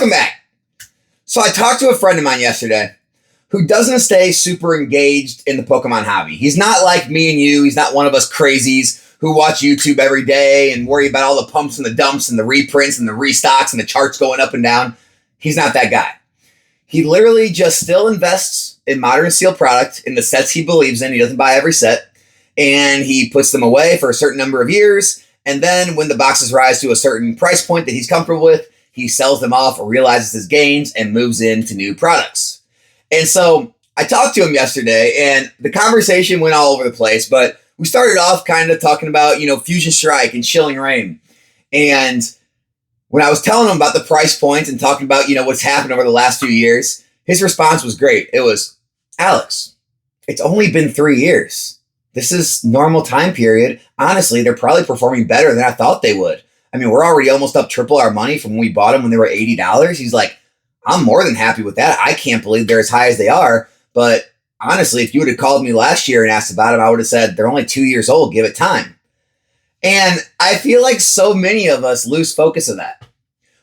Welcome back. So I talked to a friend of mine yesterday who doesn't stay super engaged in the Pokemon hobby. He's not like me and you. He's not one of us crazies who watch YouTube every day and worry about all the pumps and the dumps and the reprints and the restocks and the charts going up and down. He's not that guy. He literally just still invests in Modern Steel product in the sets he believes in. He doesn't buy every set. And he puts them away for a certain number of years. And then when the boxes rise to a certain price point that he's comfortable with, he sells them off, realizes his gains, and moves into new products. And so I talked to him yesterday, and the conversation went all over the place, but we started off kind of talking about, Fusion Strike and Chilling Reign. And when I was telling him about the price points and talking about, what's happened over the last few years, his response was great. It was, Alex, it's only been 3 years. This is normal time period. Honestly, they're probably performing better than I thought they would. I mean, we're already almost up triple our money from when we bought them when they were $80. He's like, I'm more than happy with that. I can't believe they're as high as they are. But honestly, if you would have called me last year and asked about them, I would have said, they're only 2 years old. Give it time. And I feel like so many of us lose focus of that.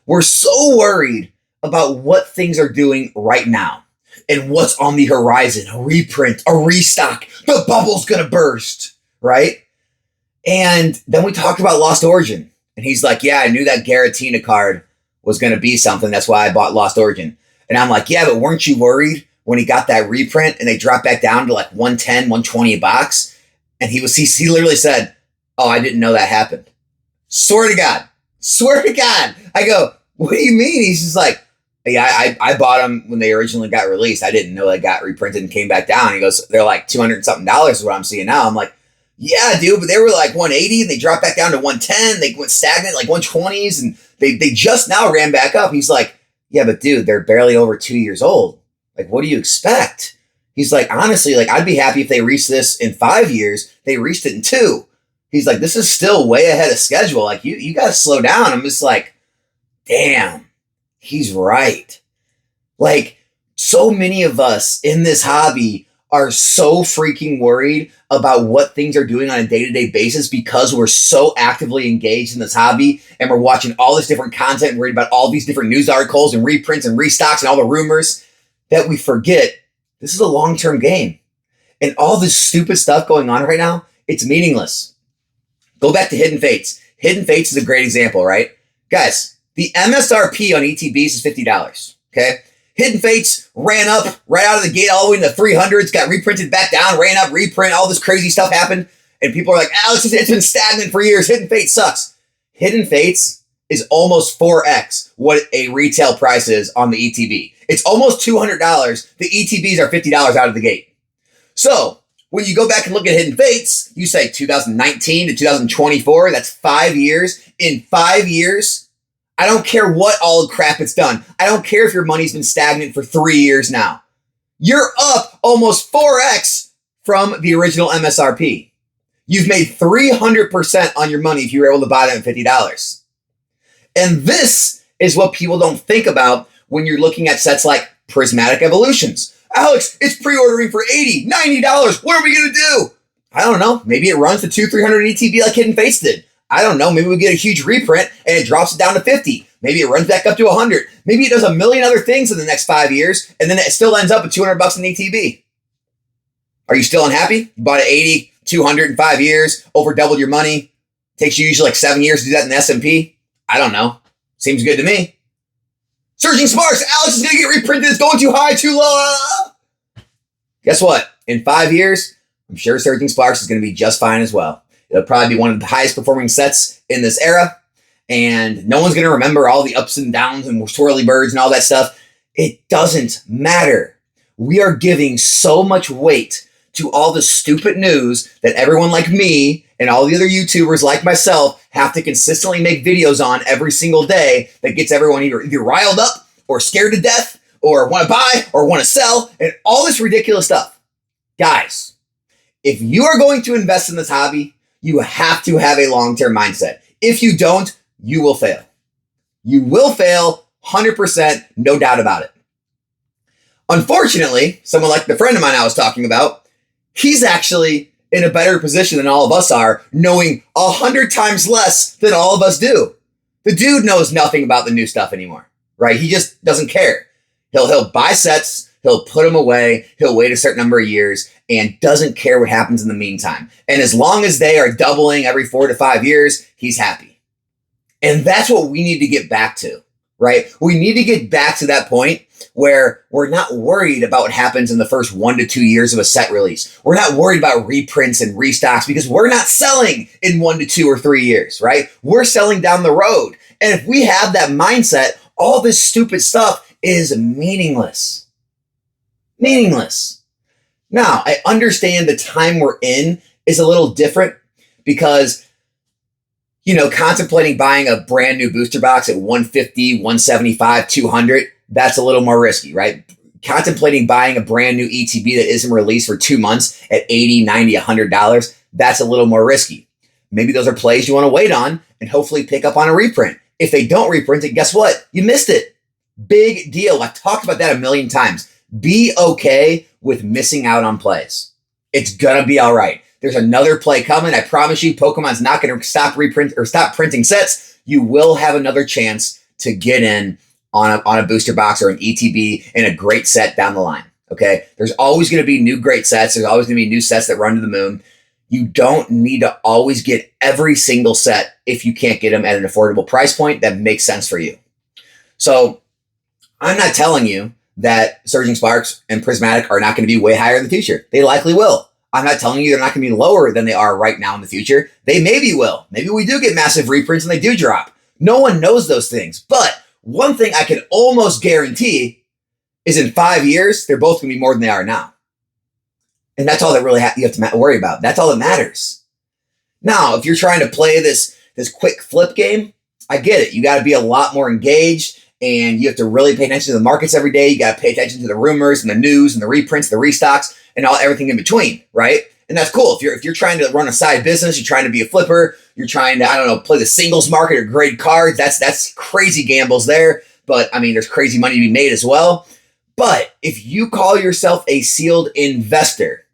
We're so worried about what things are doing right now and what's on the horizon, a reprint, a restock, the bubble's going to burst, right? And then we talked about Lost Origin. And he's like, yeah, I knew that Garatina card was going to be something. That's why I bought Lost Origin. And I'm like, yeah, but weren't you worried when he got that reprint and they dropped back down to like 110, 120 a box? And he literally said, oh, I didn't know that happened. Swear to God. I go, what do you mean? He's just like, yeah, I bought them when they originally got released. I didn't know they got reprinted and came back down. He goes, they're like $200 and something is what I'm seeing now. I'm like, yeah, dude, but they were like 180 and they dropped back down to 110. They went stagnant like 120s and they just now ran back up. He's like, yeah, but dude, they're barely over 2 years old. Like, what do you expect? He's like, honestly, like I'd be happy if they reached this in 5 years. They reached it in 2. He's like, this is still way ahead of schedule. Like you got to slow down. I'm just like, damn, he's right. Like so many of us in this hobby are so freaking worried about what things are doing on a day-to-day basis because we're so actively engaged in this hobby and we're watching all this different content and worried about all these different news articles and reprints and restocks and all the rumors that we forget this is a long-term game. And all this stupid stuff going on right now, it's meaningless. Go back to Hidden Fates. Hidden Fates is a great example, right? Guys, the MSRP on ETBs is $50, okay? Hidden Fates ran up right out of the gate all the way in the 300s, got reprinted back down, ran up, reprint, all this crazy stuff happened. And people are like, Alex, it's been stagnant for years. Hidden Fates sucks. Hidden Fates is almost 4x what a retail price is on the ETB. It's almost $200. The ETBs are $50 out of the gate. So when you go back and look at Hidden Fates, you say 2019 to 2024, that's 5 years. In 5 years, I don't care what all crap it's done. I don't care if your money's been stagnant for 3 years now. You're up almost 4x from the original MSRP. You've made 300% on your money if you were able to buy them at $50. And this is what people don't think about when you're looking at sets like Prismatic Evolutions. Alex, it's pre-ordering for $80, $90. What are we going to do? I don't know. Maybe it runs to 200-300 ETB like Hidden Fates did. I don't know. Maybe we get a huge reprint and it drops it down to 50. Maybe it runs back up to 100. Maybe it does a million other things in the next 5 years, and then it still ends up at $200 in ETB. Are you still unhappy? You bought it 80, 200 in 5 years, over doubled your money. Takes you usually like 7 years to do that in the S&P. I don't know. Seems good to me. Surging Sparks. Alex is going to get reprinted. It's going too high, too low. Guess what? In 5 years, I'm sure Surging Sparks is going to be just fine as well. It'll probably be one of the highest performing sets in this era. And no one's going to remember all the ups and downs and swirly birds and all that stuff. It doesn't matter. We are giving so much weight to all the stupid news that everyone like me and all the other YouTubers like myself have to consistently make videos on every single day that gets everyone either riled up or scared to death or want to buy or want to sell and all this ridiculous stuff. Guys, if you are going to invest in this hobby, you have to have a long-term mindset. If you don't, you will fail. You will fail 100%, no doubt about it. Unfortunately, someone like the friend of mine I was talking about, he's actually in a better position than all of us are, knowing 100 times less than all of us do. The dude knows nothing about the new stuff anymore, right? He just doesn't care. He'll buy sets, he'll put them away, he'll wait a certain number of years, and doesn't care what happens in the meantime. And as long as they are doubling every 4 to 5 years, he's happy. And that's what we need to get back to, right? We need to get back to that point where we're not worried about what happens in the first 1 to 2 years of a set release. We're not worried about reprints and restocks because we're not selling in 1 to 2 or 3 years, right? We're selling down the road. And if we have that mindset, all this stupid stuff is meaningless. Meaningless. Now, I understand the time we're in is a little different because, contemplating buying a brand new booster box at 150, 175, 200, that's a little more risky, right? Contemplating buying a brand new ETB that isn't released for 2 months at $80, $90, $100, that's a little more risky. Maybe those are plays you want to wait on and hopefully pick up on a reprint. If they don't reprint it, guess what? You missed it. Big deal. I've talked about that a million times. Be okay with missing out on plays. It's going to be all right. There's another play coming. I promise you, Pokemon's not going to stop printing sets. You will have another chance to get in on a booster box or an ETB in a great set down the line. Okay. There's always going to be new great sets. There's always going to be new sets that run to the moon. You don't need to always get every single set if you can't get them at an affordable price point that makes sense for you. So I'm not telling you that Surging Sparks and Prismatic are not going to be way higher in the future. They likely will. I'm not telling you they're not going to be lower than they are right now in the future. They maybe will. Maybe we do get massive reprints and they do drop. No one knows those things. But one thing I can almost guarantee is in 5 years, they're both going to be more than they are now. And that's all that really you have to worry about. That's all that matters. Now, if you're trying to play this quick flip game, I get it. You got to be a lot more engaged. And you have to really pay attention to the markets every day. You got to pay attention to the rumors and the news and the reprints, the restocks, and everything in between, right? And that's cool. If you're trying to run a side business, you're trying to be a flipper, you're trying to, play the singles market or grade cards, that's crazy gambles there. But there's crazy money to be made as well. But if you call yourself a sealed investor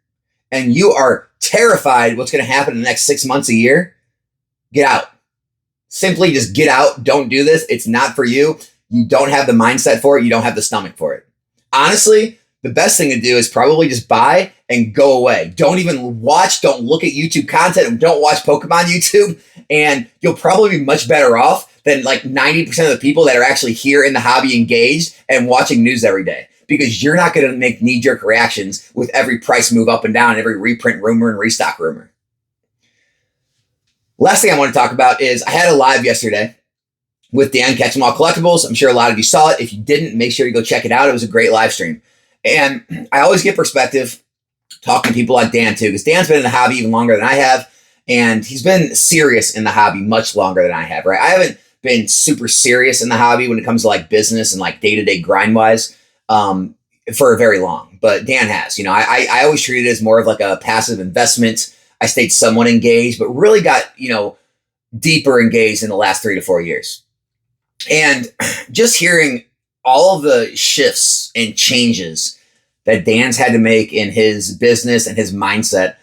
and you are terrified what's going to happen in the next 6 months, a year, get out. Simply just get out. Don't do this. It's not for you. You don't have the mindset for it. You don't have the stomach for it. Honestly, the best thing to do is probably just buy and go away. Don't even watch. Don't look at YouTube content and don't watch Pokemon YouTube. And you'll probably be much better off than like 90% of the people that are actually here in the hobby engaged and watching news every day. Because you're not going to make knee-jerk reactions with every price move up and down, every reprint rumor and restock rumor. Last thing I want to talk about is I had a live yesterday with Dan Catch 'em All Collectibles. I'm sure a lot of you saw it. If you didn't, make sure you go check it out. It was a great live stream. And I always get perspective talking to people like Dan too, because Dan's been in the hobby even longer than I have. And he's been serious in the hobby much longer than I have, right? I haven't been super serious in the hobby when it comes to like business and like day-to-day grind wise for very long. But Dan has, I always treated it as more of like a passive investment. I stayed somewhat engaged, but really got, deeper engaged in the last 3 to 4 years. And just hearing all of the shifts and changes that Dan's had to make in his business and his mindset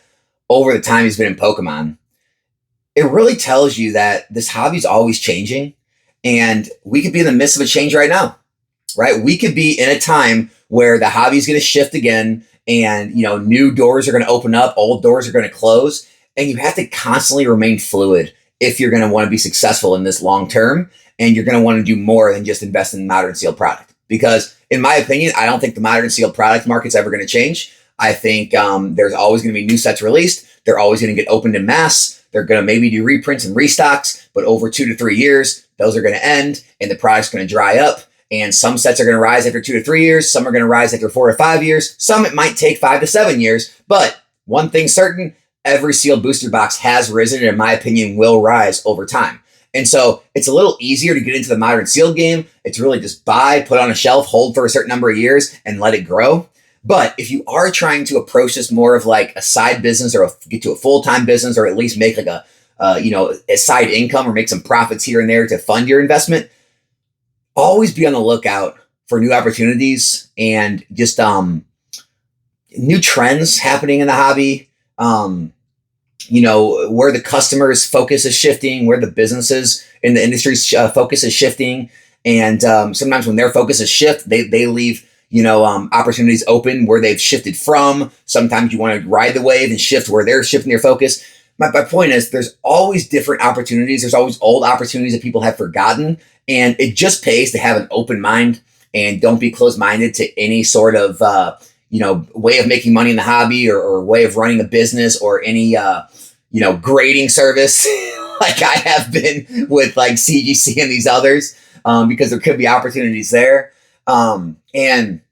over the time he's been in Pokemon, it really tells you that this hobby's always changing and we could be in the midst of a change right now, right? We could be in a time where the hobby's going to shift again and, new doors are going to open up, old doors are going to close, and you have to constantly remain fluid if you're going to want to be successful in this long term. And you're going to want to do more than just invest in modern sealed product. Because in my opinion, I don't think the modern sealed product market's ever going to change. I think there's always going to be new sets released. They're always going to get opened in mass. They're going to maybe do reprints and restocks, but over 2 to 3 years, those are going to end and the product's going to dry up. And some sets are going to rise after 2 to 3 years. Some are going to rise after 4 to 5 years. Some it might take 5 to 7 years. But one thing's certain, every sealed booster box has risen and in my opinion will rise over time. And so it's a little easier to get into the modern sealed game. It's really just buy, put on a shelf, hold for a certain number of years and let it grow. But if you are trying to approach this more of like a side business or get to a full-time business or at least make like a side income or make some profits here and there to fund your investment, always be on the lookout for new opportunities and just new trends happening in the hobby. Where the customer's focus is shifting, where the businesses in the industry's focus is shifting. And sometimes when their focuses shift, they leave, opportunities open where they've shifted from. Sometimes you want to ride the wave and shift where they're shifting their focus. My point is there's always different opportunities. There's always old opportunities that people have forgotten. And it just pays to have an open mind and don't be closed-minded to any sort of, way of making money in the hobby or way of running a business or any, grading service like I have been with like CGC and these others, because there could be opportunities there. And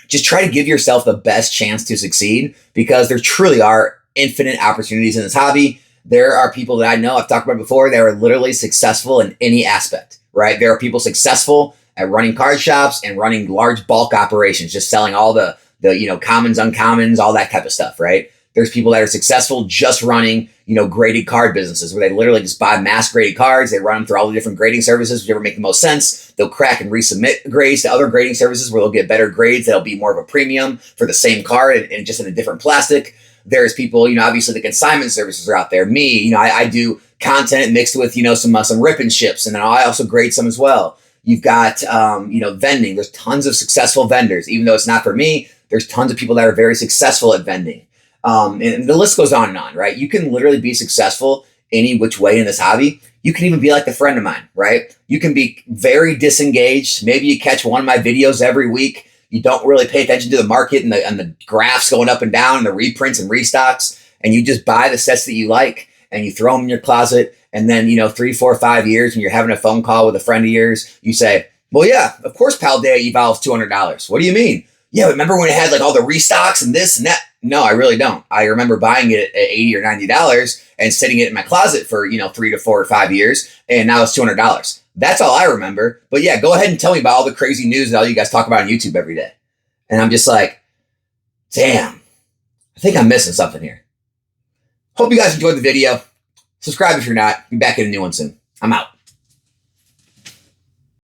just try to give yourself the best chance to succeed because there truly are infinite opportunities in this hobby. There are people that I know, I've talked about before, that are literally successful in any aspect, right? There are people successful at running card shops and running large bulk operations, just selling all the commons, uncommons, all that type of stuff, right? There's people that are successful just running, graded card businesses where they literally just buy mass graded cards. They run them through all the different grading services, whichever make the most sense. They'll crack and resubmit grades to other grading services where they'll get better grades. That'll be more of a premium for the same card and just in a different plastic. There's people, obviously the consignment services are out there. Me, I do content mixed with, some rip and ships. And then I also grade some as well. You've got, vending. There's tons of successful vendors. Even though it's not for me, there's tons of people that are very successful at vending. And the list goes on and on, right? You can literally be successful any which way in this hobby. You can even be like the friend of mine, right? You can be very disengaged. Maybe you catch one of my videos every week. You don't really pay attention to the market and the graphs going up and down and the reprints and restocks. And you just buy the sets that you like and you throw them in your closet. And then, 3, 4, 5 years when you're having a phone call with a friend of yours, you say, well, yeah, of course Paldea evolves $200. What do you mean? Yeah, but remember when it had like all the restocks and this and that? No, I really don't. I remember buying it at $80 or $90 and sitting it in my closet for, 3 to 4 or 5 years. And now it's $200. That's all I remember. But yeah, go ahead and tell me about all the crazy news that all you guys talk about on YouTube every day. And I'm just like, damn, I think I'm missing something here. Hope you guys enjoyed the video. Subscribe if you're not. Be back in a new one soon. I'm out.